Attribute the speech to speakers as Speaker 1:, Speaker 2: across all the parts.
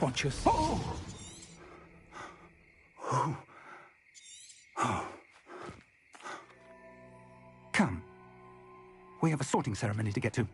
Speaker 1: Watchers.
Speaker 2: Oh! Oh. Oh. Come. We have a sorting ceremony to get to.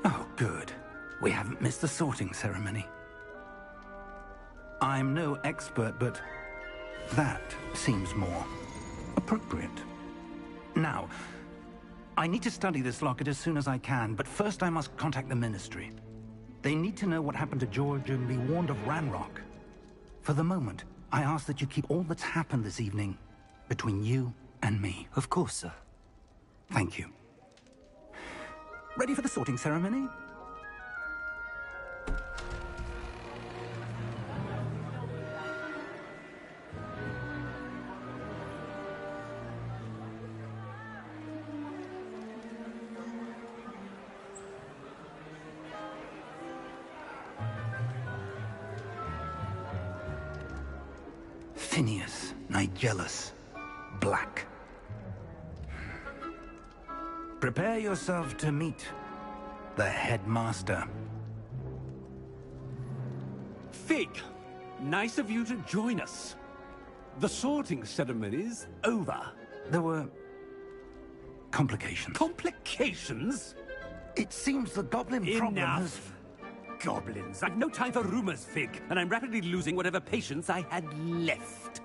Speaker 2: Oh, good. We haven't missed the sorting ceremony. I'm no expert, but that seems more appropriate. Now, I need to study this locket as soon as I can, but first I must contact the Ministry. They need to know what happened to George and be warned of Ranrock. For the moment, I ask that you keep all that's happened this evening between you and me.
Speaker 3: Of course, sir.
Speaker 2: Thank you. Ready for the sorting ceremony? Phineas, Nigellus, Black. Prepare yourself to meet the headmaster.
Speaker 1: Fig, nice of you to join us. The sorting ceremony's over.
Speaker 2: There were complications.
Speaker 1: Complications?
Speaker 2: It seems the goblin problem has...
Speaker 1: Enough. Goblins. I've no time for rumors, Fig, and I'm rapidly losing whatever patience I had left.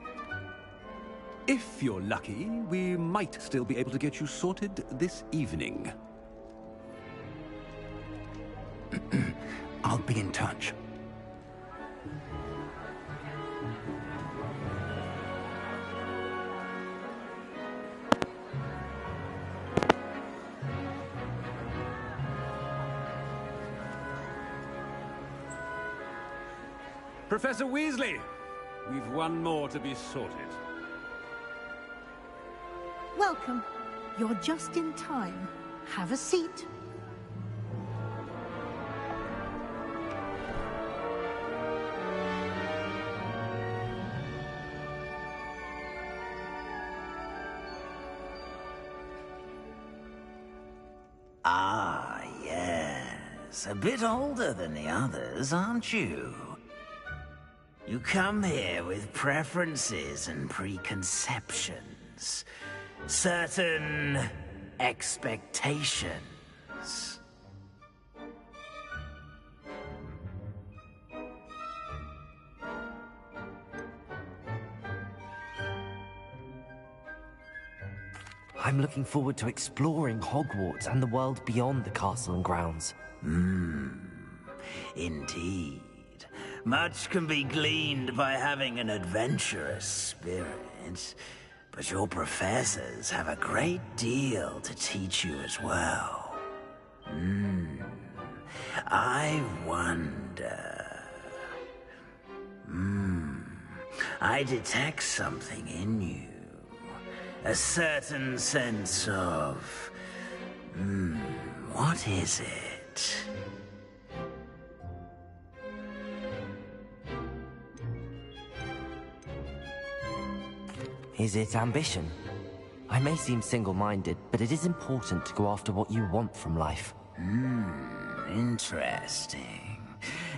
Speaker 1: If you're lucky, we might still be able to get you sorted this evening.
Speaker 2: I'll be in touch.
Speaker 1: Professor Weasley, we've one more to be sorted.
Speaker 4: Welcome. You're just in time. Have a seat.
Speaker 3: Ah, yes. A bit older than the others, aren't you? You come here with preferences and preconceptions. Certain expectations.
Speaker 5: I'm looking forward to exploring Hogwarts and the world beyond the castle and grounds.
Speaker 3: Indeed. Much can be gleaned by having an adventurous spirit, but your professors have a great deal to teach you as well. I wonder... I detect something in you. A certain sense of... what is it?
Speaker 5: Is it ambition? I may seem single-minded, but it is important to go after what you want from life.
Speaker 3: Interesting.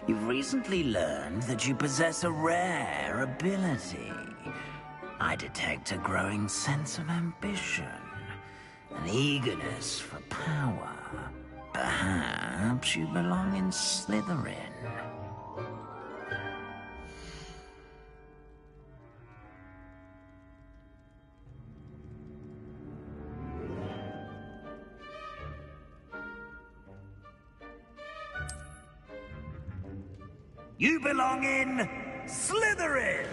Speaker 3: You've recently learned that you possess a rare ability. I detect a growing sense of ambition, an eagerness for power. Perhaps you belong in Slytherin. You belong in Slytherin!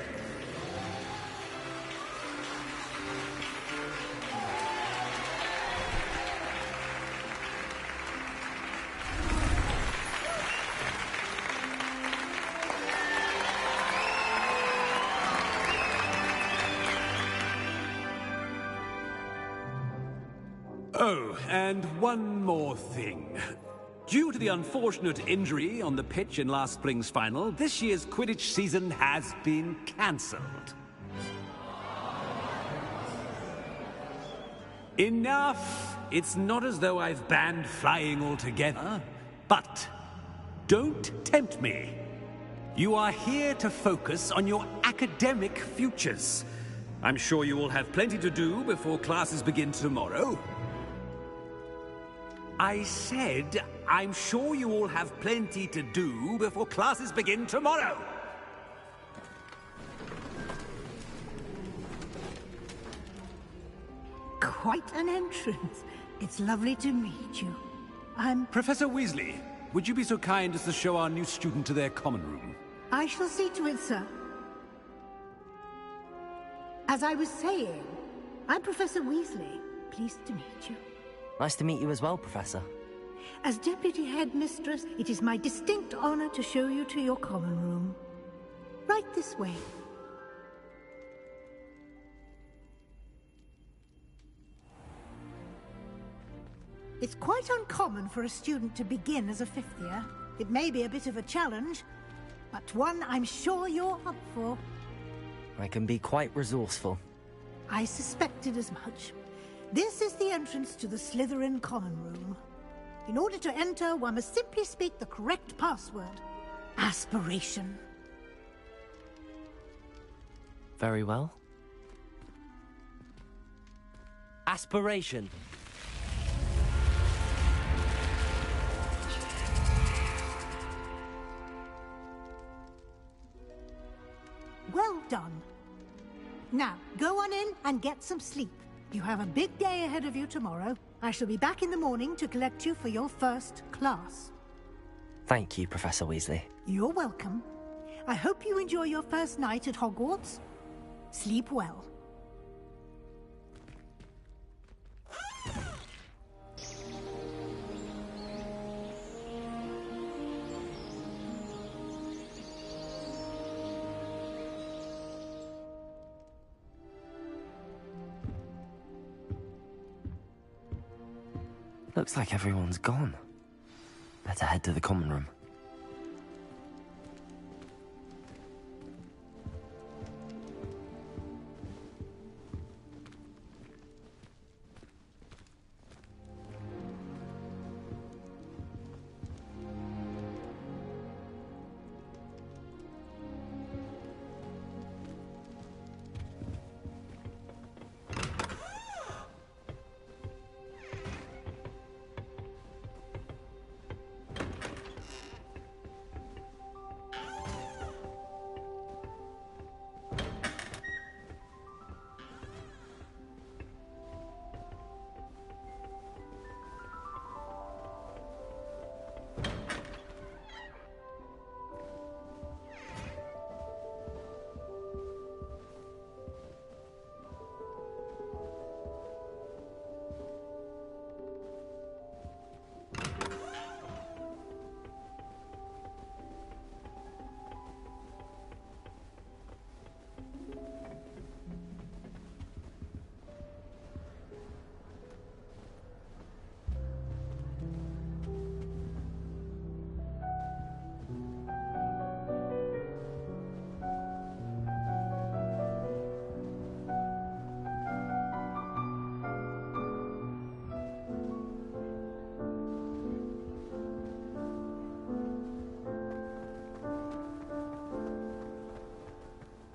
Speaker 1: Oh, and one more thing. Due to the unfortunate injury on the pitch in last spring's final, this year's Quidditch season has been cancelled. Enough! It's not as though I've banned flying altogether, but don't tempt me. You are here to focus on your academic futures. I'm sure you will have plenty to do before classes begin tomorrow. I said, I'm sure you all have plenty to do before classes begin tomorrow.
Speaker 4: Quite an entrance. It's lovely to meet you.
Speaker 1: Professor Weasley, would you be so kind as to show our new student to their common room?
Speaker 4: I shall see to it, sir. As I was saying, I'm Professor Weasley. Pleased to meet you.
Speaker 5: Nice to meet you as well, Professor.
Speaker 4: As Deputy Headmistress, it is my distinct honor to show you to your common room. Right this way. It's quite uncommon for a student to begin as a fifth year. It may be a bit of a challenge, but one I'm sure you're up for.
Speaker 5: I can be quite resourceful.
Speaker 4: I suspected as much. This is the entrance to the Slytherin common room. In order to enter, one must simply speak the correct password. Aspiration.
Speaker 5: Very well. Aspiration.
Speaker 4: Well done. Now, go on in and get some sleep. You have a big day ahead of you tomorrow. I shall be back in the morning to collect you for your first class.
Speaker 5: Thank you, Professor Weasley.
Speaker 4: You're welcome. I hope you enjoy your first night at Hogwarts. Sleep well.
Speaker 5: Looks like everyone's gone. Better head to the common room.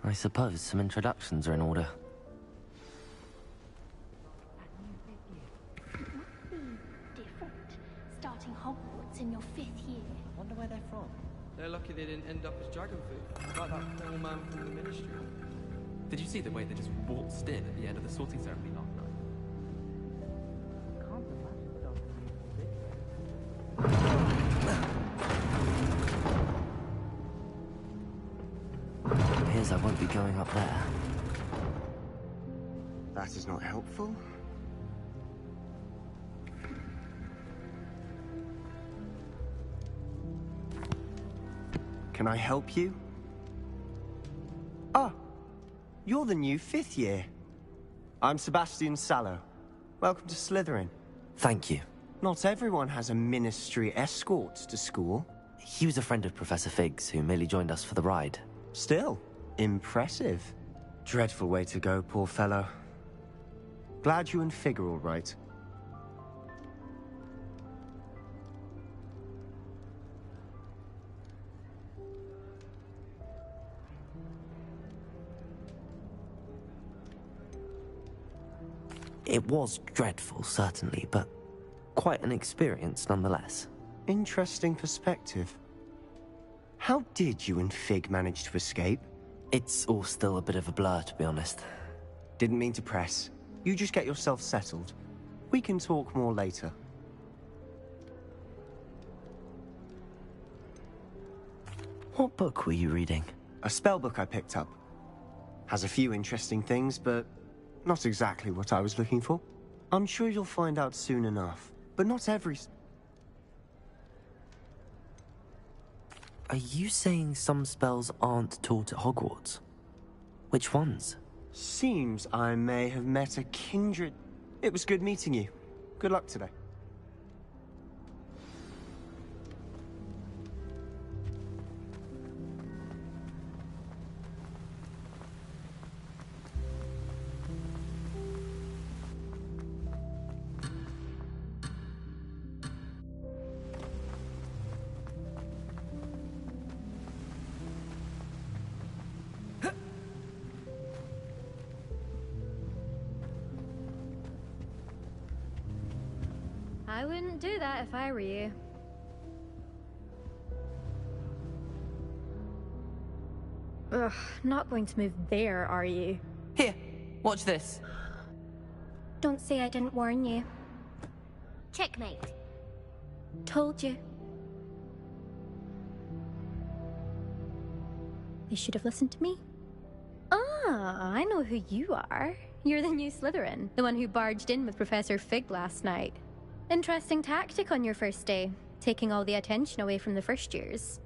Speaker 5: I suppose some introductions are in order.
Speaker 6: It must be different, starting Hogwarts in your 5th year.
Speaker 5: Wonder where they're from.
Speaker 7: They're lucky they didn't end up as dragon food, like that poor man from the Ministry.
Speaker 8: Did you see the way they just waltzed in at the end of the sorting ceremony last night?
Speaker 5: Appears I won't be going up there.
Speaker 9: That is not helpful. Can I help you? Ah, you're the new 5th year. I'm Sebastian Sallow. Welcome to Slytherin.
Speaker 5: Thank you.
Speaker 9: Not everyone has a ministry escort to school.
Speaker 5: He was a friend of Professor Fig's who merely joined us for the ride.
Speaker 9: Still, impressive. Dreadful way to go, poor fellow. Glad you and Fig are all right.
Speaker 5: It was dreadful, certainly, but quite an experience nonetheless.
Speaker 9: Interesting perspective. How did you and Fig manage to escape?
Speaker 5: It's all still a bit of a blur, to be honest.
Speaker 9: Didn't mean to press. You just get yourself settled. We can talk more later.
Speaker 5: What book were you reading?
Speaker 9: A spell book I picked up. Has a few interesting things, but not exactly what I was looking for. I'm sure you'll find out soon enough, but not every...
Speaker 5: Are you saying some spells aren't taught at Hogwarts? Which ones?
Speaker 9: Seems I may have met a kindred... It was good meeting you. Good luck today.
Speaker 6: I wouldn't do that if I were you. Ugh, not going to move there, are you?
Speaker 10: Here, watch this.
Speaker 6: Don't say I didn't warn you.
Speaker 11: Checkmate.
Speaker 6: Told you. You should have listened to me. Ah, I know who you are. You're the new Slytherin, the one who barged in with Professor Fig last night. Interesting tactic on your first day, taking all the attention away from the first years.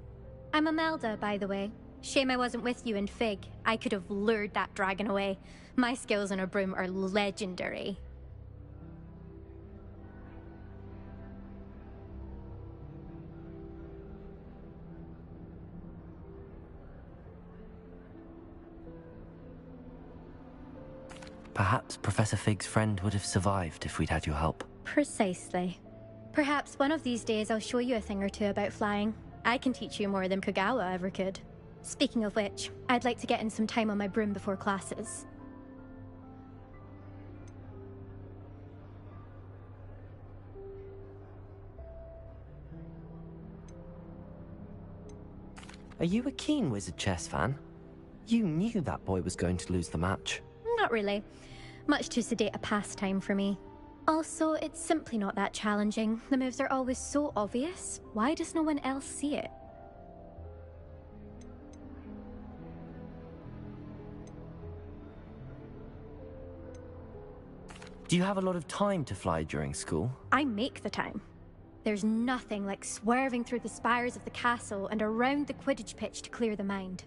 Speaker 6: I'm Imelda, by the way. Shame I wasn't with you in Fig. I could have lured that dragon away. My skills on a broom are legendary.
Speaker 5: Perhaps Professor Fig's friend would have survived if we'd had your help.
Speaker 6: Precisely. Perhaps one of these days I'll show you a thing or two about flying. I can teach you more than Kagawa ever could. Speaking of which, I'd like to get in some time on my broom before classes.
Speaker 5: Are you a keen Wizard Chess fan? You knew that boy was going to lose the match.
Speaker 6: Not really. Much too sedate a pastime for me. Also, it's simply not that challenging. The moves are always so obvious. Why does no one else see it?
Speaker 5: Do you have a lot of time to fly during school?
Speaker 6: I make the time. There's nothing like swerving through the spires of the castle and around the Quidditch pitch to clear the mind.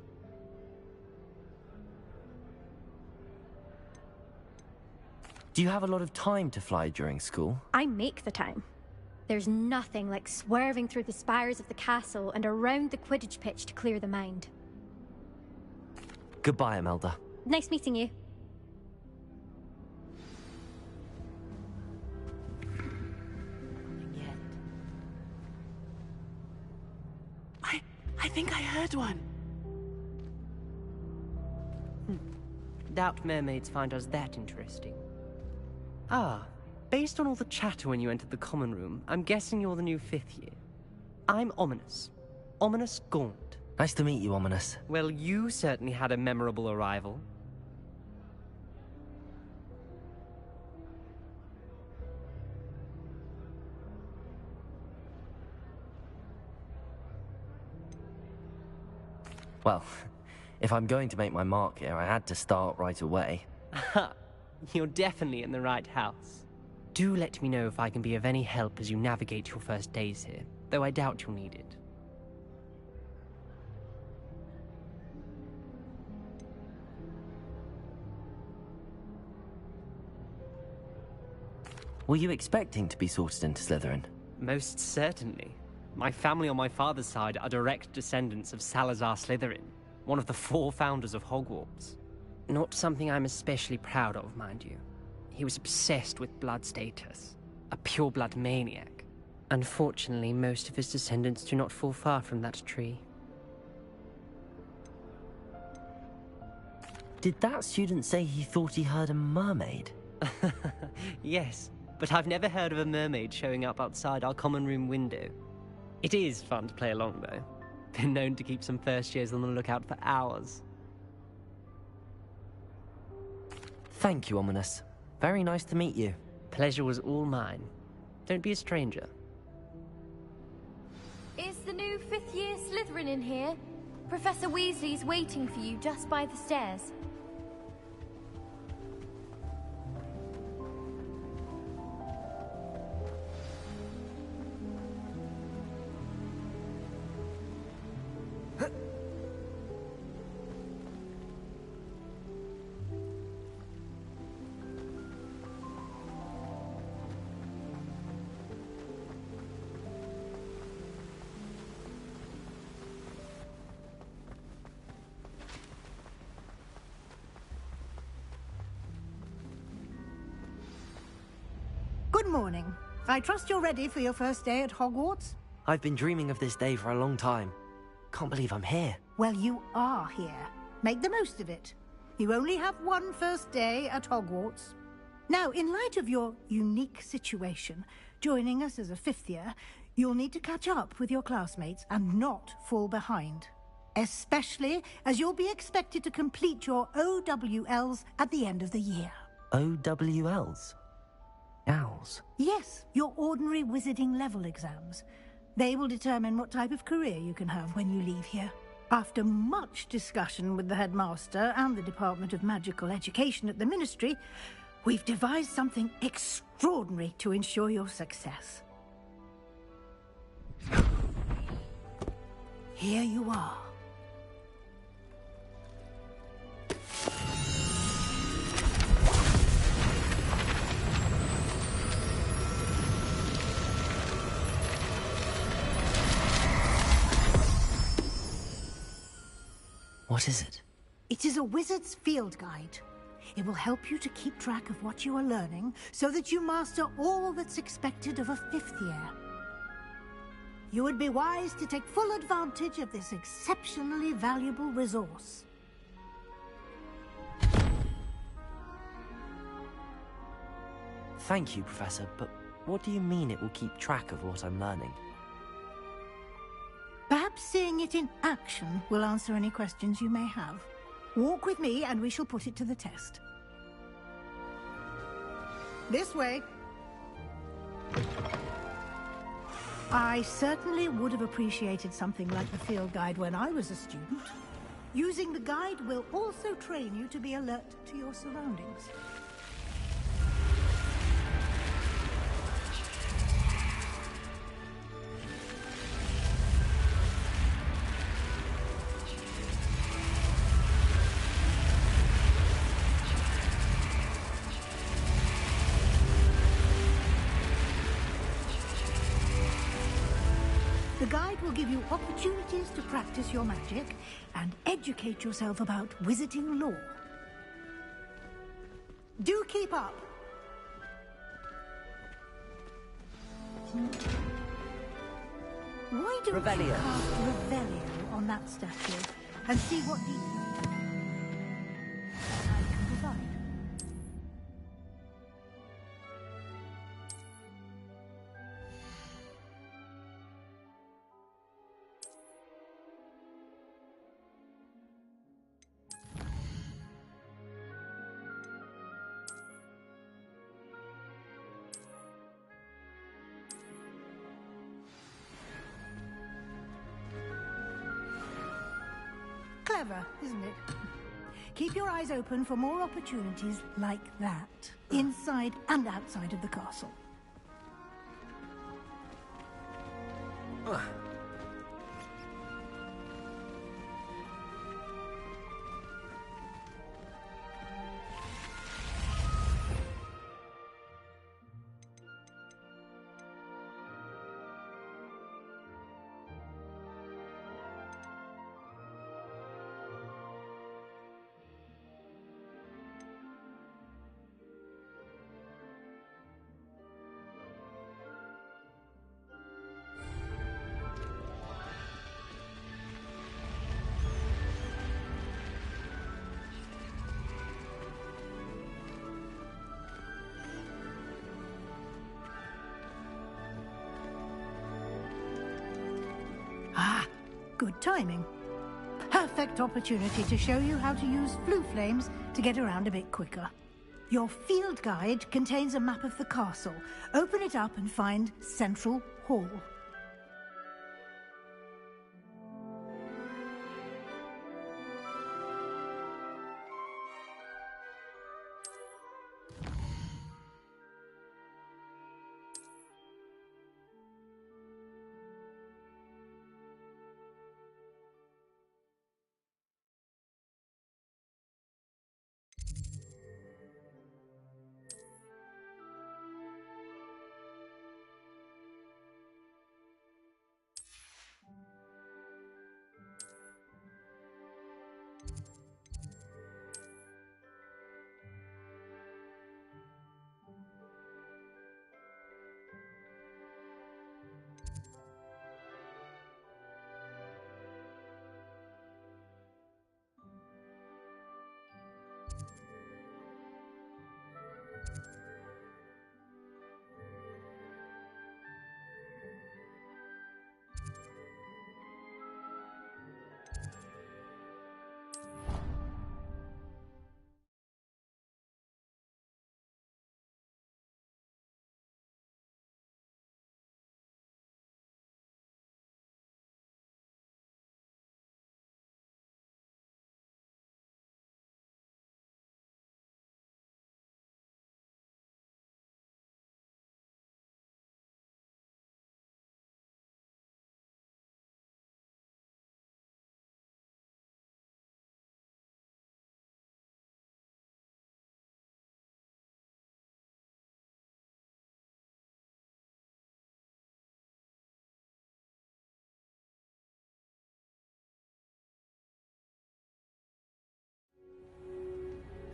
Speaker 5: Do you have a lot of time to fly during school?
Speaker 6: I make the time. There's nothing like swerving through the spires of the castle and around the Quidditch pitch to clear the mind.
Speaker 5: Goodbye, Imelda.
Speaker 6: Nice meeting you.
Speaker 10: I think I heard one.
Speaker 12: Doubt mermaids find us that interesting. Ah, based on all the chatter when you entered the common room, I'm guessing you're the new 5th year. I'm Ominous. Ominous Gaunt.
Speaker 5: Nice to meet you, Ominous.
Speaker 12: Well, you certainly had a memorable arrival.
Speaker 5: Well, if I'm going to make my mark here, I had to start right away.
Speaker 12: Aha! You're definitely in the right house. Do let me know if I can be of any help as you navigate your first days here, though I doubt you'll need it.
Speaker 5: Were you expecting to be sorted into Slytherin?
Speaker 12: Most certainly. My family on my father's side are direct descendants of Salazar Slytherin, one of the 4 founders of Hogwarts. Not something I'm especially proud of, mind you. He was obsessed with blood status, a pure-blood maniac. Unfortunately, most of his descendants do not fall far from that tree.
Speaker 5: Did that student say he thought he heard a mermaid?
Speaker 12: Yes, but I've never heard of a mermaid showing up outside our common room window. It is fun to play along, though. Been known to keep some first years on the lookout for hours.
Speaker 5: Thank you, Ominous. Very nice to meet you.
Speaker 12: Pleasure was all mine. Don't be a stranger.
Speaker 11: Is the new 5th year Slytherin in here? Professor Weasley's waiting for you just by the stairs.
Speaker 4: Good morning. I trust you're ready for your first day at Hogwarts?
Speaker 5: I've been dreaming of this day for a long time. Can't believe I'm here.
Speaker 4: Well, you are here. Make the most of it. You only have one first day at Hogwarts. Now, in light of your unique situation, joining us as a 5th year, you'll need to catch up with your classmates and not fall behind. Especially as you'll be expected to complete your OWLs at the end of the year.
Speaker 5: OWLs? Owls?
Speaker 4: Yes, your ordinary wizarding level exams. They will determine what type of career you can have when you leave here. After much discussion with the headmaster and the Department of Magical Education at the Ministry, we've devised something extraordinary to ensure your success. Here you are.
Speaker 5: What is it?
Speaker 4: It is a wizard's field guide. It will help you to keep track of what you are learning so that you master all that's expected of a 5th year. You would be wise to take full advantage of this exceptionally valuable resource.
Speaker 5: Thank you, Professor, but what do you mean it will keep track of what I'm learning?
Speaker 4: Perhaps seeing it in action will answer any questions you may have. Walk with me and we shall put it to the test. This way. I certainly would have appreciated something like the field guide when I was a student. Using the guide will also train you to be alert to your surroundings. The guide will give you opportunities to practice your magic and educate yourself about wizarding lore. Do keep up! Why don't you cast Revelio on that statue and see what the... Clever, isn't it? Keep your eyes open for more opportunities like that, inside and outside of the castle. Good timing. Perfect opportunity to show you how to use flue flames to get around a bit quicker. Your field guide contains a map of the castle. Open it up and find Central Hall.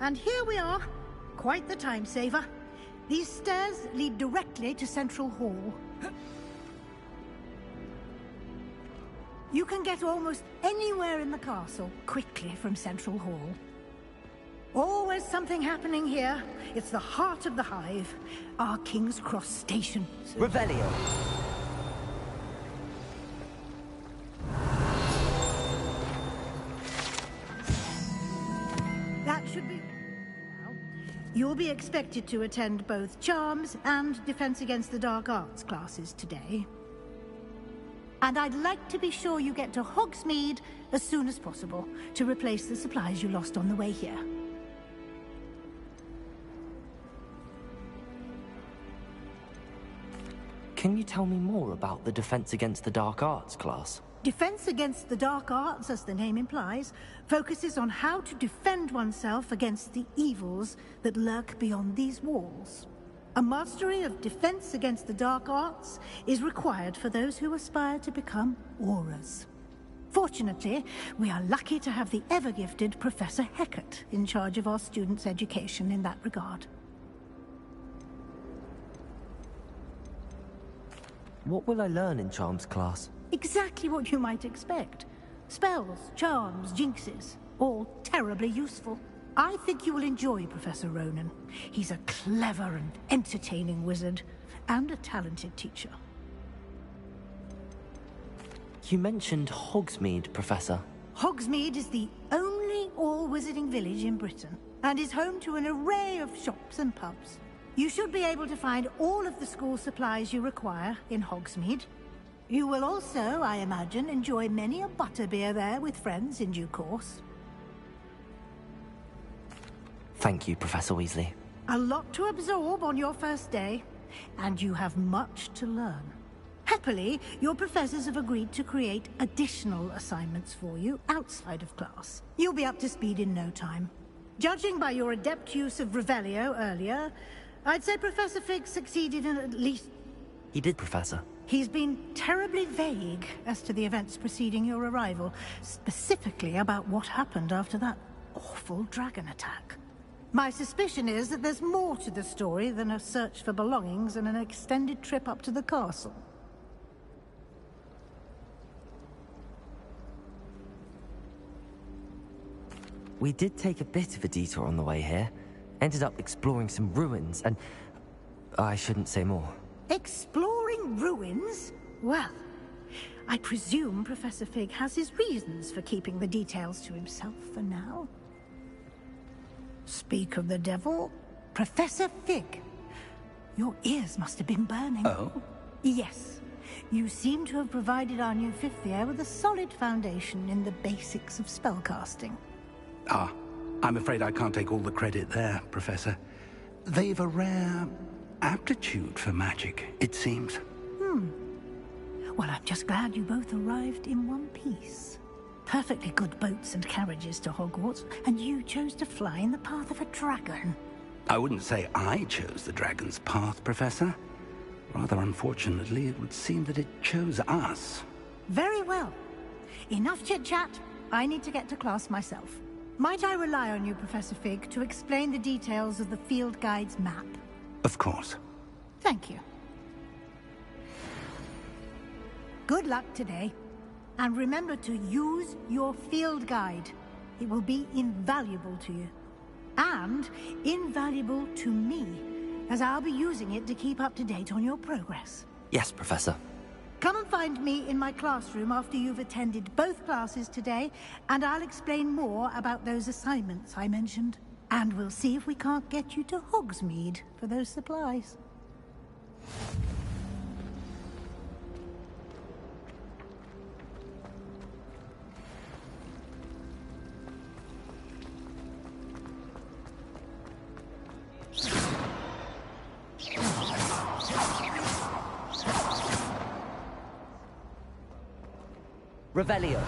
Speaker 4: And here we are. Quite the time saver. These stairs lead directly to Central Hall. You can get almost anywhere in the castle quickly from Central Hall. Always something happening here. It's the heart of the Hive, our King's Cross station.
Speaker 5: Revelio.
Speaker 4: That should be... Now, you'll be expected to attend both Charms and Defense Against the Dark Arts classes today. And I'd like to be sure you get to Hogsmeade as soon as possible to replace the supplies you lost on the way here.
Speaker 5: Can you tell me more about the Defense Against the Dark Arts class?
Speaker 4: Defense Against the Dark Arts, as the name implies, focuses on how to defend oneself against the evils that lurk beyond these walls. A mastery of Defense Against the Dark Arts is required for those who aspire to become Aurors. Fortunately, we are lucky to have the ever-gifted Professor Hecat in charge of our students' education in that regard.
Speaker 5: What will I learn in Charms class?
Speaker 4: Exactly what you might expect. Spells, charms, jinxes, all terribly useful. I think you will enjoy Professor Ronan. He's a clever and entertaining wizard, and a talented teacher.
Speaker 5: You mentioned Hogsmeade, Professor.
Speaker 4: Hogsmeade is the only all-wizarding village in Britain, and is home to an array of shops and pubs. You should be able to find all of the school supplies you require in Hogsmeade. You will also, I imagine, enjoy many a butterbeer there with friends in due course.
Speaker 5: Thank you, Professor Weasley.
Speaker 4: A lot to absorb on your first day, and you have much to learn. Happily, your professors have agreed to create additional assignments for you outside of class. You'll be up to speed in no time. Judging by your adept use of Revelio earlier, I'd say Professor Fig succeeded in at least...
Speaker 5: He did, Professor.
Speaker 4: He's been terribly vague as to the events preceding your arrival, specifically about what happened after that awful dragon attack. My suspicion is that there's more to the story than a search for belongings and an extended trip up to the castle.
Speaker 5: We did take a bit of a detour on the way here. Ended up exploring some ruins, and I shouldn't say more.
Speaker 4: Exploring ruins? Well, I presume Professor Fig has his reasons for keeping the details to himself for now. Speak of the devil, Professor Fig. Your ears must have been burning.
Speaker 2: Oh?
Speaker 4: Yes. You seem to have provided our new fifth year with a solid foundation in the basics of spellcasting.
Speaker 2: Ah, I'm afraid I can't take all the credit there, Professor. They've a rare aptitude for magic, it seems.
Speaker 4: Well, I'm just glad you both arrived in one piece. Perfectly good boats and carriages to Hogwarts, and you chose to fly in the path of a dragon.
Speaker 2: I wouldn't say I chose the dragon's path, Professor. Rather unfortunately, it would seem that it chose us.
Speaker 4: Very well. Enough chit-chat. I need to get to class myself. Might I rely on you, Professor Fig, to explain the details of the field guide's map?
Speaker 2: Of course.
Speaker 4: Thank you. Good luck today. And remember to use your field guide. It will be invaluable to you. And invaluable to me, as I'll be using it to keep up to date on your progress.
Speaker 5: Yes, Professor.
Speaker 4: Come and find me in my classroom after you've attended both classes today, and I'll explain more about those assignments I mentioned. And we'll see if we can't get you to Hogsmeade for those supplies.
Speaker 5: Revelio.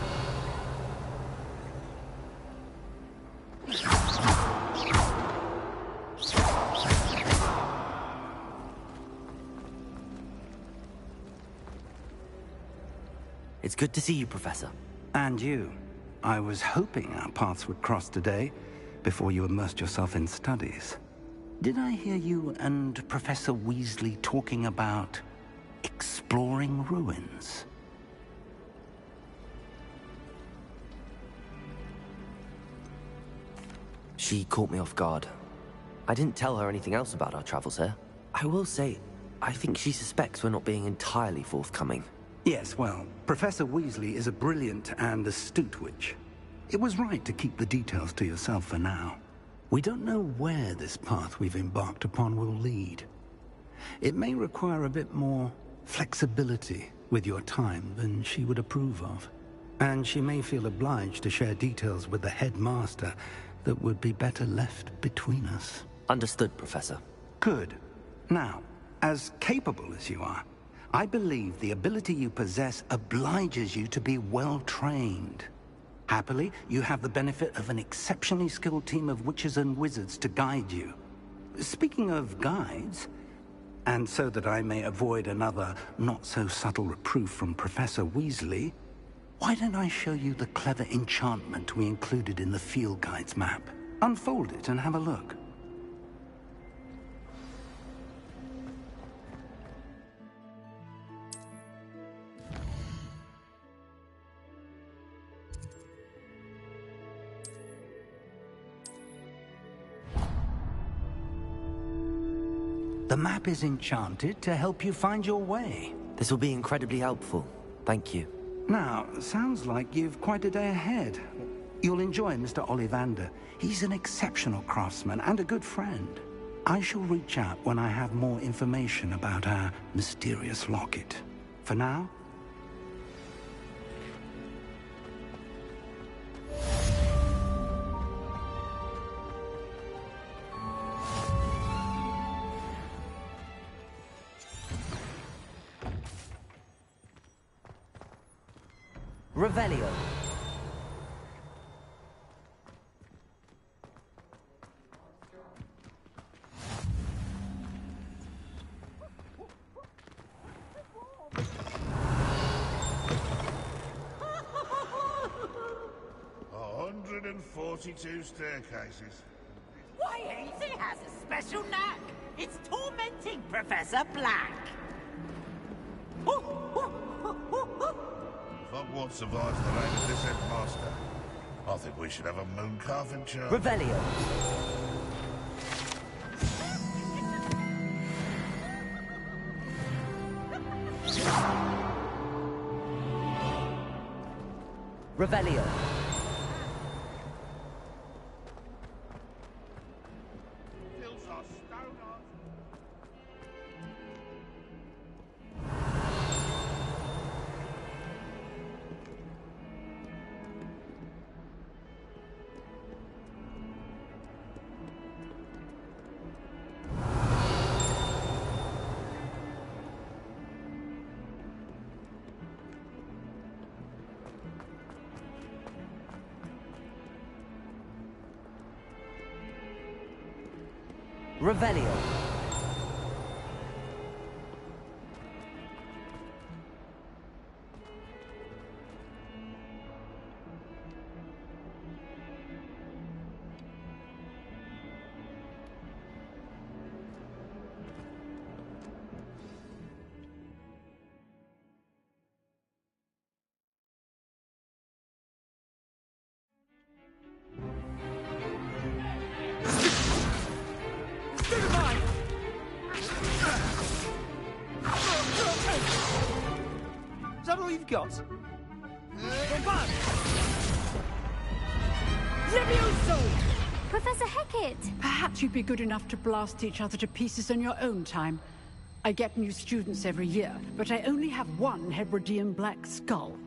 Speaker 5: It's good to see you, Professor.
Speaker 2: And you. I was hoping our paths would cross today, before you immersed yourself in studies. Did I hear you and Professor Weasley talking about exploring ruins?
Speaker 5: She caught me off guard. I didn't tell her anything else about our travels here. I will say, I think she suspects we're not being entirely forthcoming.
Speaker 2: Yes, well, Professor Weasley is a brilliant and astute witch. It was right to keep the details to yourself for now. We don't know where this path we've embarked upon will lead. It may require a bit more flexibility with your time than she would approve of. And she may feel obliged to share details with the headmaster that would be better left between us.
Speaker 5: Understood, Professor.
Speaker 2: Good. Now, as capable as you are, I believe the ability you possess obliges you to be well-trained. Happily, you have the benefit of an exceptionally skilled team of witches and wizards to guide you. Speaking of guides, and so that I may avoid another not-so-subtle reproof from Professor Weasley, why don't I show you the clever enchantment we included in the field guide's map? Unfold it and have a look. The map is enchanted to help you find your way.
Speaker 5: This will be incredibly helpful. Thank you.
Speaker 2: Now, sounds like you've quite a day ahead. You'll enjoy Mr. Ollivander. He's an exceptional craftsman and a good friend. I shall reach out when I have more information about our mysterious locket. For now,
Speaker 10: Revelio.
Speaker 13: And 42 staircases.
Speaker 14: Why, Hazy has a special knack. It's tormenting Professor Black.
Speaker 13: Hogwarts survives the reign of this headmaster. I think we should have a moon carving chart.
Speaker 10: Revelio. Revelio. Revelio.
Speaker 14: Is that all you've got?
Speaker 15: Levioso!
Speaker 11: Professor Hecat!
Speaker 15: Perhaps you'd be good enough to blast each other to pieces in your own time. I get new students every year, but I only have one Hebridean black skull.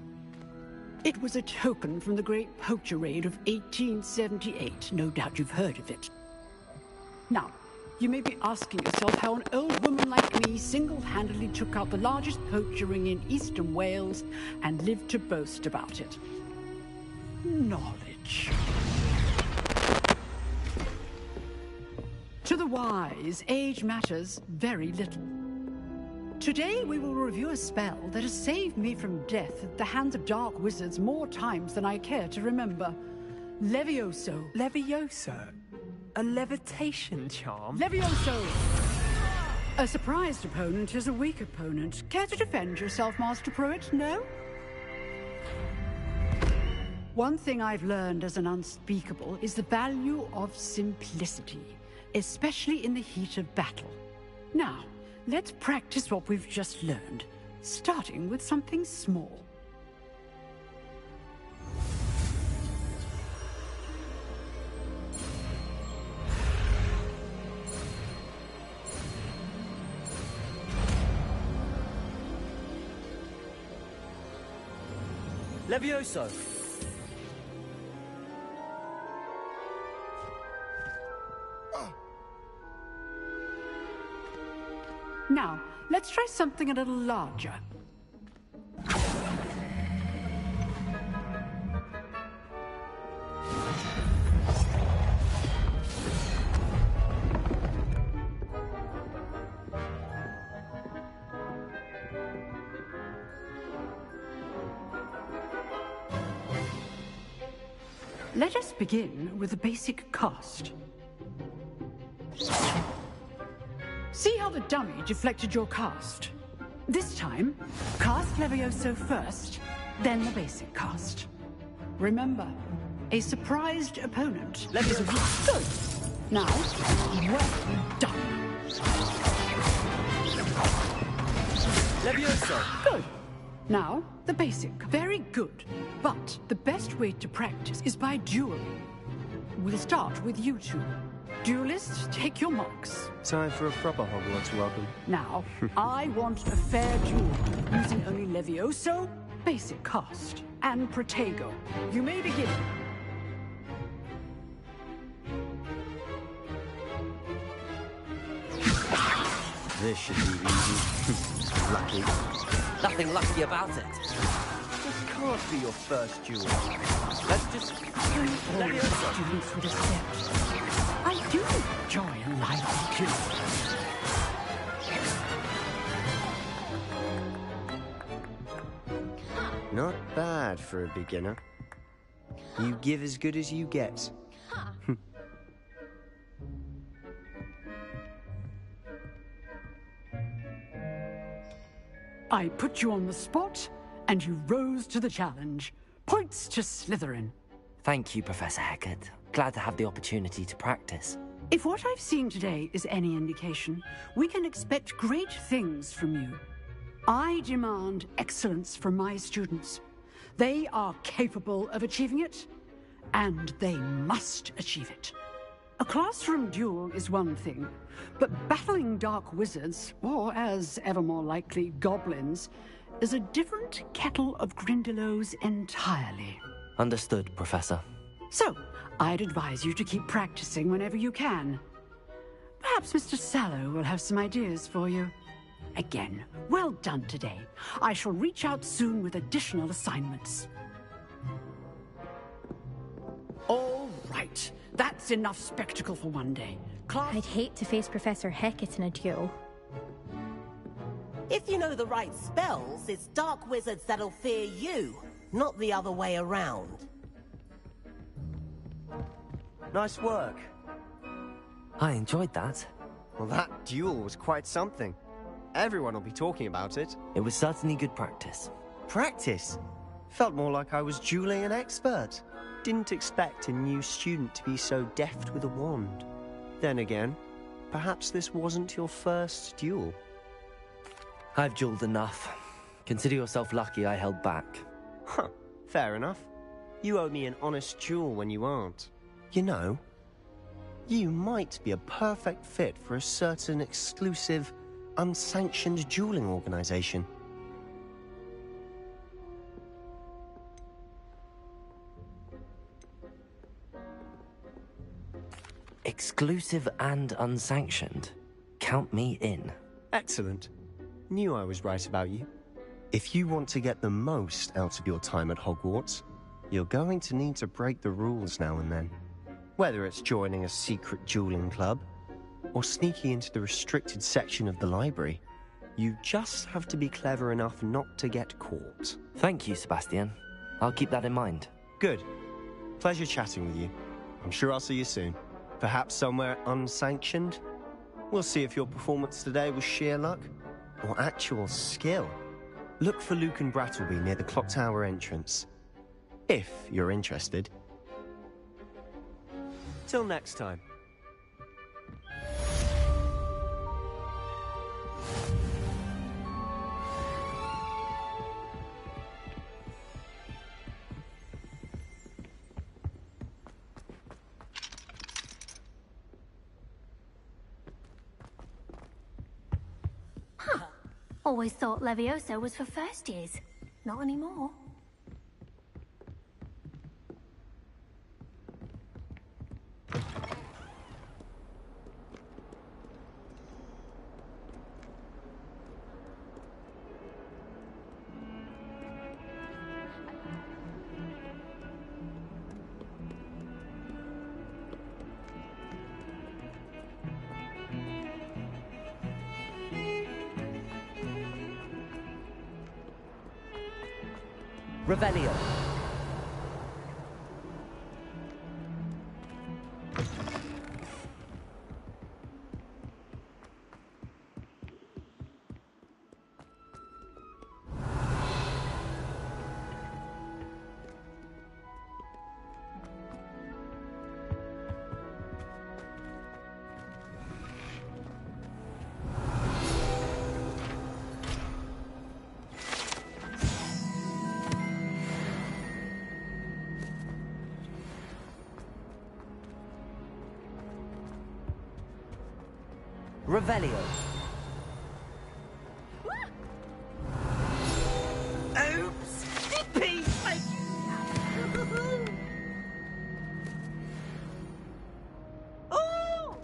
Speaker 15: It was a token from the Great Poacher Raid of 1878. No doubt you've heard of it. Now, you may be asking yourself how an old woman like me single-handedly took out the largest poacher ring in eastern Wales and lived to boast about it. Knowledge. To the wise, age matters very little. Today we will review a spell that has saved me from death at the hands of dark wizards more times than I care to remember. Levioso.
Speaker 12: Levioso? A levitation charm?
Speaker 15: Levioso! A surprised opponent is a weak opponent. Care to defend yourself, Master Pruitt? No? One thing I've learned as an unspeakable is the value of simplicity, especially in the heat of battle. Now, let's practice what we've just learned, starting with something small.
Speaker 10: Levioso.
Speaker 15: Now, let's try something a little larger. Let us begin with the basic cast. See how the dummy deflected your cast? This time, cast Levioso first, then the basic cast. Remember, a surprised opponent is good. Now, well done.
Speaker 10: Levioso.
Speaker 15: Good. Now, the basic. Very good. But the best way to practice is by dueling. We'll start with you two. Duelists, take your marks.
Speaker 9: Time for a proper Hogwarts welcome.
Speaker 15: Now, I want a fair duel, using only Levioso, basic cast, and Protego. You may begin.
Speaker 9: This should be easy. Lucky.
Speaker 10: Nothing lucky about it. Just
Speaker 9: must be your first duel.
Speaker 12: Let's just...
Speaker 15: Levioso. Students would accept. I do enjoy a lively duel.
Speaker 9: Not bad for a beginner. You give as good as you get.
Speaker 15: I put you on the spot, and you rose to the challenge. Points to Slytherin.
Speaker 5: Thank you, Professor Hecat. Glad to have the opportunity to practice.
Speaker 15: If what I've seen today is any indication, we can expect great things from you. I demand excellence from my students. They are capable of achieving it, and they must achieve it. A classroom duel is one thing, but battling dark wizards, or as ever more likely, goblins, is a different kettle of Grindylows entirely.
Speaker 5: Understood, Professor.
Speaker 15: So, I'd advise you to keep practicing whenever you can. Perhaps Mr. Sallow will have some ideas for you. Again, well done today. I shall reach out soon with additional assignments. All right. That's enough spectacle for one day.
Speaker 6: I'd hate to face Professor Hecat in a duel.
Speaker 14: If you know the right spells, it's dark wizards that'll fear you, not the other way around.
Speaker 9: Nice work.
Speaker 5: I enjoyed that.
Speaker 9: Well, that duel was quite something. Everyone will be talking about it.
Speaker 5: It was certainly good practice.
Speaker 9: Practice? Felt more like I was dueling an expert. Didn't expect a new student to be so deft with a wand. Then again, perhaps this wasn't your first duel.
Speaker 5: I've dueled enough. Consider yourself lucky I held back.
Speaker 9: Huh, fair enough. You owe me an honest duel when you aren't. You know, you might be a perfect fit for a certain exclusive, unsanctioned dueling organization.
Speaker 5: Exclusive and unsanctioned. Count me in.
Speaker 9: Excellent. Knew I was right about you. If you want to get the most out of your time at Hogwarts, you're going to need to break the rules now and then. Whether it's joining a secret dueling club, or sneaking into the restricted section of the library, you just have to be clever enough not to get caught.
Speaker 5: Thank you, Sebastian. I'll keep that in mind.
Speaker 9: Good. Pleasure chatting with you. I'm sure I'll see you soon. Perhaps somewhere unsanctioned? We'll see if your performance today was sheer luck or actual skill. Look for Luke and Brattleby near the clock tower entrance, if you're interested. Till next time.
Speaker 11: Always thought Levioso was for first years. Not anymore.
Speaker 10: Revelio. Revelio.
Speaker 14: Oops! Dippy! Oh!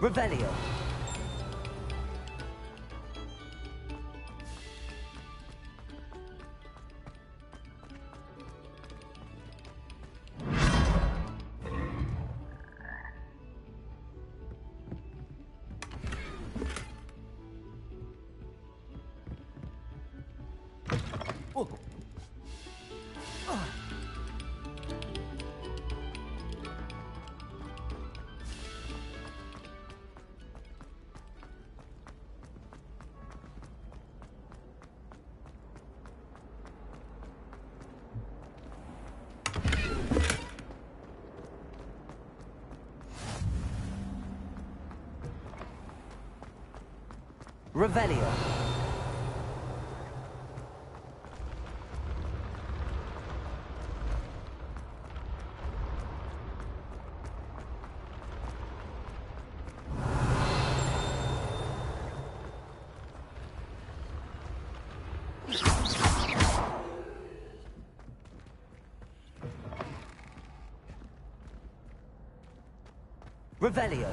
Speaker 10: Revelio. Revelio. Revelio.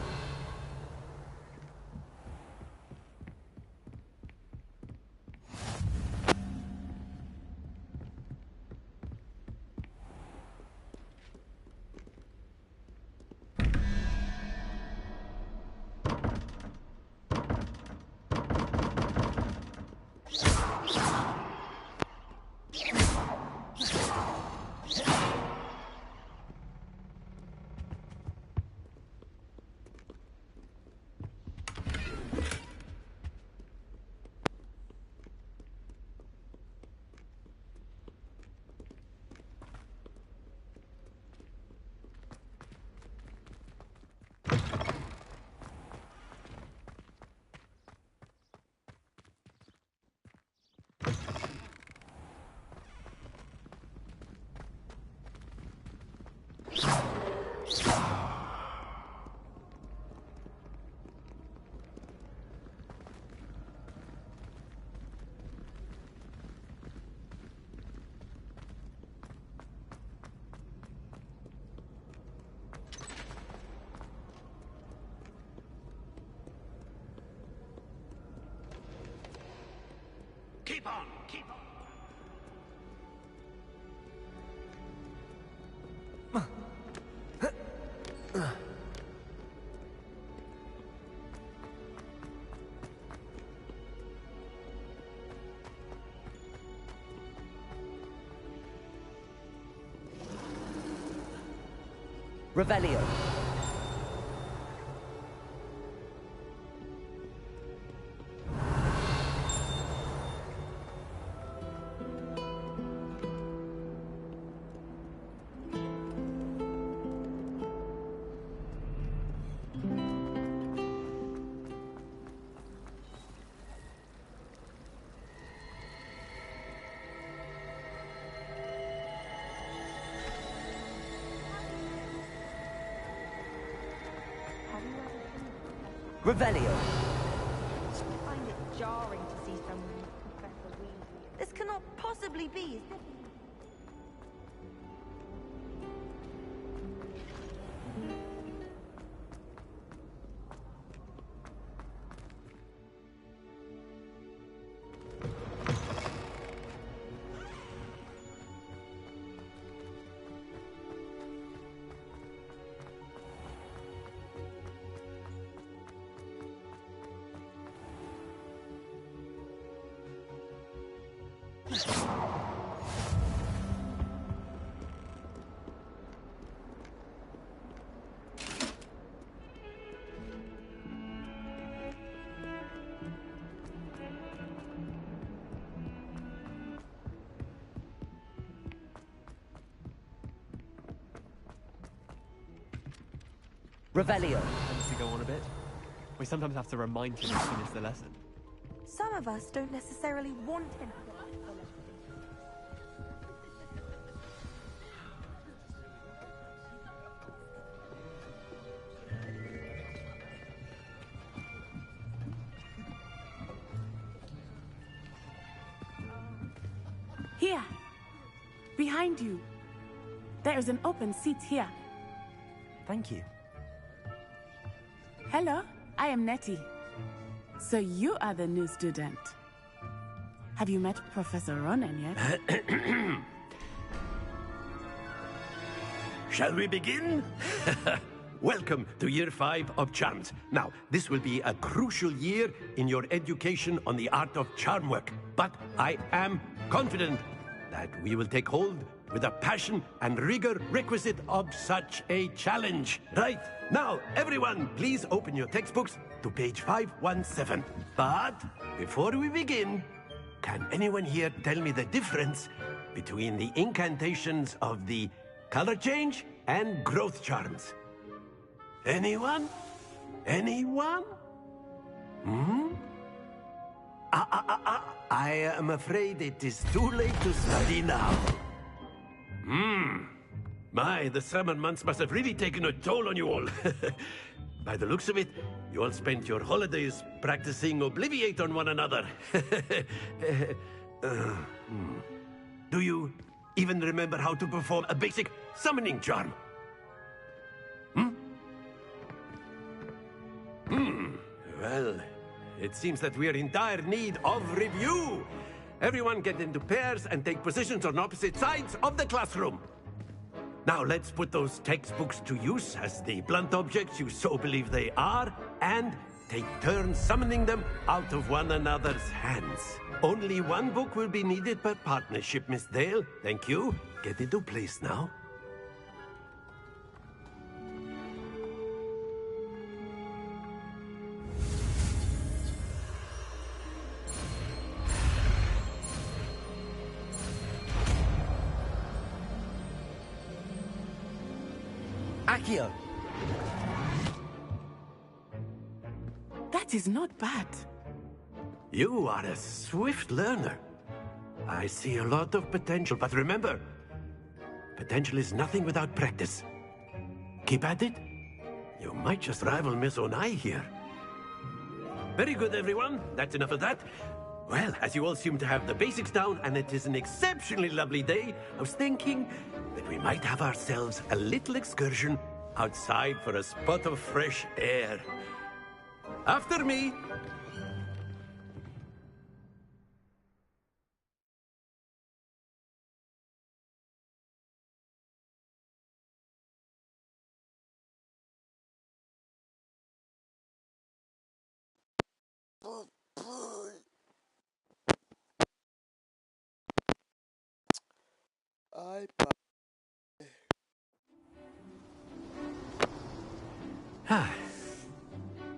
Speaker 2: Keep on, keep on.
Speaker 10: Revelio. Revelio.
Speaker 16: I find it jarring to see someone like Professor Weasley. This cannot possibly be his nephew.
Speaker 10: Revelio.
Speaker 8: Tends to go on a bit. We sometimes have to remind him to finish the lesson.
Speaker 16: Some of us don't necessarily want him.
Speaker 17: Here. Behind you. There is an open seat here.
Speaker 10: Thank you.
Speaker 17: Hello. I am Nettie. So you are the new student. Have you met Professor Ronan yet?
Speaker 18: Shall we begin? Welcome to Year 5 of Charms. Now, this will be a crucial year in your education on the art of charm work. But I am confident that we will take hold with the passion and rigor requisite of such a challenge. Right, now, everyone, please open your textbooks to page 517. But before we begin, can anyone here tell me the difference between the incantations of the color change and growth charms? Anyone? Anyone? I am afraid it is too late to study now. My, the summer months must have really taken a toll on you all. By the looks of it, you all spent your holidays practicing Obliviate on one another. Do you even remember how to perform a basic summoning charm? Well, it seems that we are in dire need of review. Everyone get into pairs and take positions on opposite sides of the classroom. Now let's put those textbooks to use as the blunt objects you so believe they are, and take turns summoning them out of one another's hands. Only one book will be needed per partnership, Miss Dale. Thank you. Get into place now.
Speaker 10: Accio!
Speaker 17: That is not bad.
Speaker 18: You are a swift learner. I see a lot of potential, but remember, potential is nothing without practice. Keep at it. You might just rival Miss Onai here. Very good, everyone. That's enough of that. Well, as you all seem to have the basics down, and it is an exceptionally lovely day, I was thinking that we might have ourselves a little excursion outside for a spot of fresh air. After me.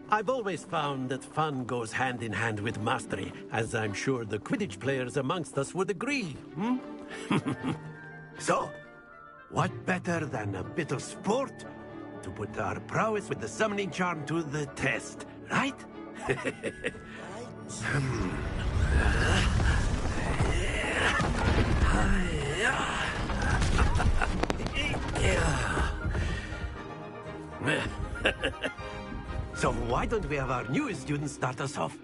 Speaker 18: I've always found that fun goes hand in hand with mastery, as I'm sure the Quidditch players amongst us would agree. So, what better than a bit of sport to put our prowess with the summoning charm to the test, right? So why don't we have our newest student start us off?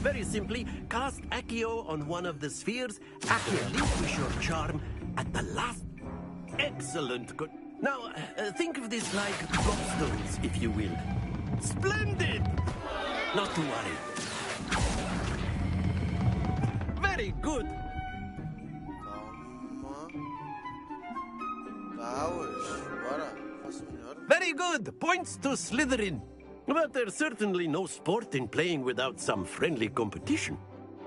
Speaker 18: Very simply, cast Accio on one of the spheres. Accio, relinquish your charm at the last. Excellent. Good. Now, think of this like gobstones, if you will. Splendid! Not to worry. Very good. Very good. Points to Slytherin. But there's certainly no sport in playing without some friendly competition.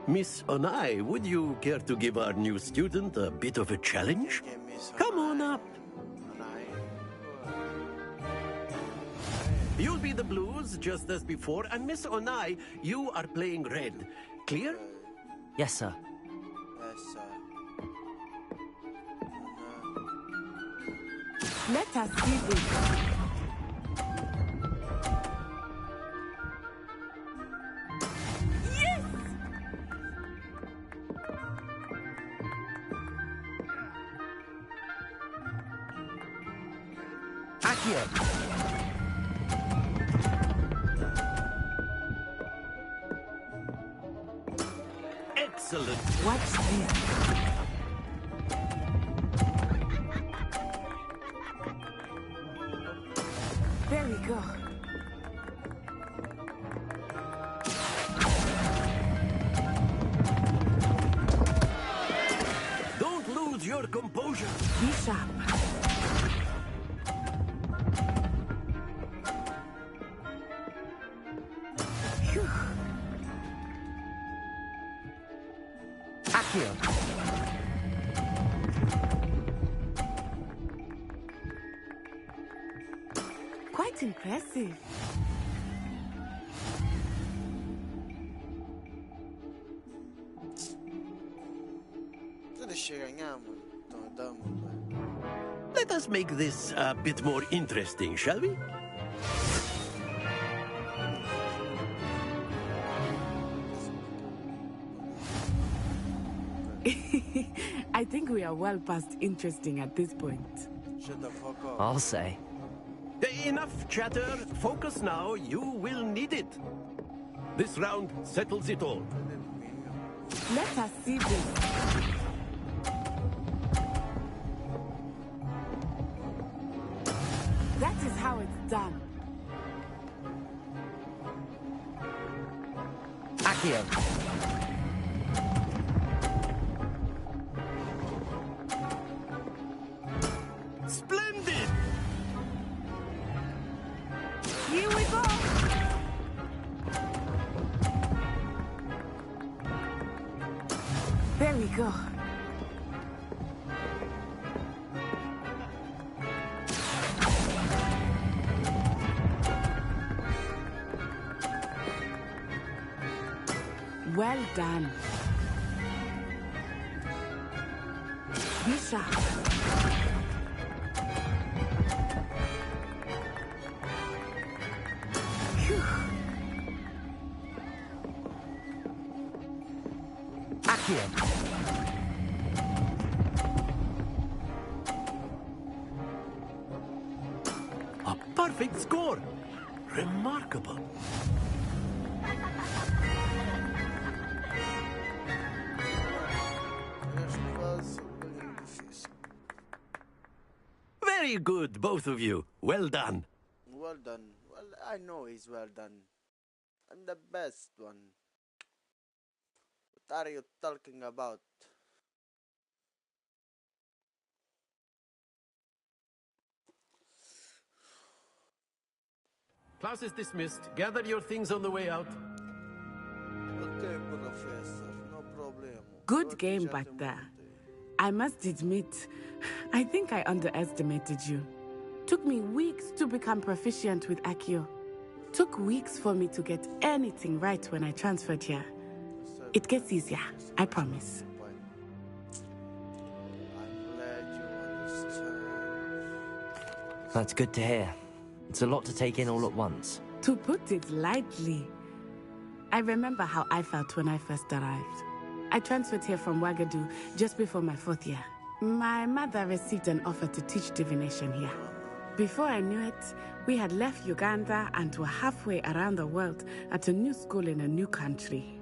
Speaker 18: Miss Onai, would you care to give our new student a bit of a challenge? Come on up. You'll be the blues, just as before, and Miss Onai, you are playing red. Clear?
Speaker 5: Yes, sir.
Speaker 17: Let us see this.
Speaker 18: Excellent.
Speaker 17: Watch this. There we go.
Speaker 18: Don't lose your composure.
Speaker 17: Be sharp. Phew.
Speaker 10: Accio.
Speaker 17: Quite impressive.
Speaker 18: Let us make this a bit more interesting, shall we?
Speaker 17: I think we are well past interesting at this point.
Speaker 10: Shut the fuck up.
Speaker 5: I'll say.
Speaker 18: Enough chatter. Focus now. You will need it. This round settles it all.
Speaker 17: Let us see this. That is how it's done.
Speaker 10: Accio.
Speaker 18: Splendid!
Speaker 17: Here we go. There we go. Well done. Be sharp. Phew.
Speaker 10: Accio.
Speaker 18: A perfect score. Remarkable. Very good, both of you. Well done.
Speaker 10: Well done. Well, I know he's well done. I'm the best one. What are you talking about?
Speaker 18: Class is dismissed. Gather your things on the way out.
Speaker 10: Okay, Professor. No problem.
Speaker 17: Good game back there. I must admit, I think I underestimated you. Took me weeks to become proficient with Accio. Took weeks for me to get anything right when I transferred here. It gets easier, I promise.
Speaker 10: I'm glad you understand.
Speaker 5: That's good to hear. It's a lot to take in all at once.
Speaker 17: To put it lightly, I remember how I felt when I first arrived. I transferred here from Wagadu just before my 4th year. My mother received an offer to teach divination here. Before I knew it, we had left Uganda and were halfway around the world at a new school in a new country.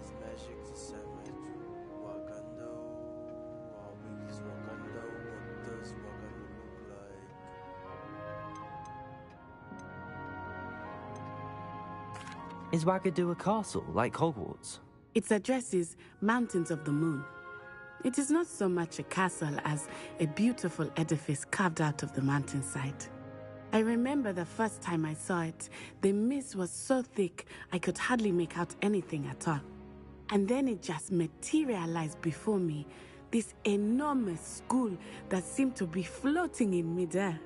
Speaker 10: Is magic the same as Wakanda? How big is Wakanda? What does Wakanda look like?
Speaker 5: Is Wagadu a castle, like Hogwarts?
Speaker 17: Its address is Mountains of the Moon. It is not so much a castle as a beautiful edifice carved out of the mountainside. I remember the first time I saw it, the mist was so thick I could hardly make out anything at all. And then it just materialized before me, this enormous school that seemed to be floating in midair.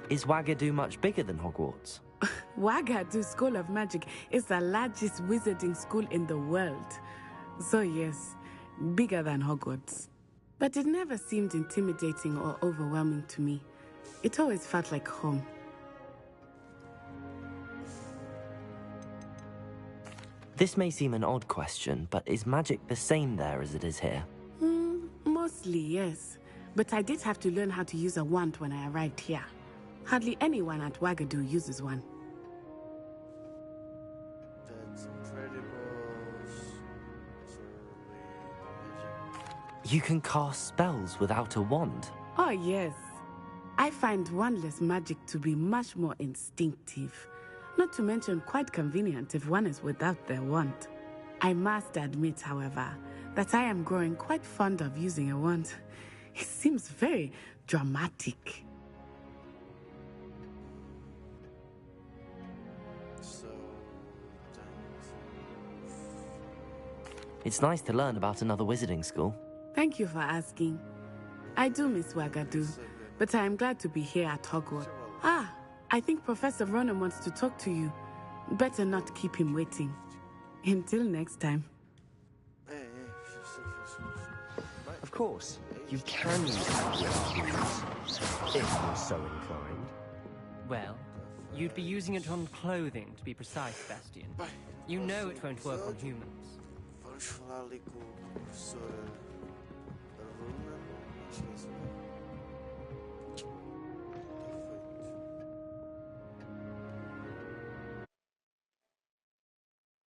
Speaker 5: Is Wagadu much bigger than Hogwarts?
Speaker 17: Wagadu School of Magic is the largest wizarding school in the world. So yes, bigger than Hogwarts. But it never seemed intimidating or overwhelming to me. It always felt like home.
Speaker 5: This may seem an odd question, but is magic the same there as it is here?
Speaker 17: Mostly, yes. But I did have to learn how to use a wand when I arrived here. Hardly anyone at Wagadu uses one.
Speaker 10: That's incredible.
Speaker 5: You can cast spells without a wand?
Speaker 17: Oh, yes. I find wandless magic to be much more instinctive. Not to mention quite convenient if one is without their wand. I must admit, however, that I am growing quite fond of using a wand. It seems very dramatic.
Speaker 5: It's nice to learn about another wizarding school.
Speaker 17: Thank you for asking. I do miss Wagadu, but I am glad to be here at Hogwarts. Ah, I think Professor Ronan wants to talk to you. Better not keep him waiting. Until next time.
Speaker 9: Of course, you can use Hogwarts if you're so inclined.
Speaker 12: Well, you'd be using it on clothing, to be precise, Bastian. You know it won't work on humans.
Speaker 10: Vamos falar ali com o professor Ronan. Acho que é isso.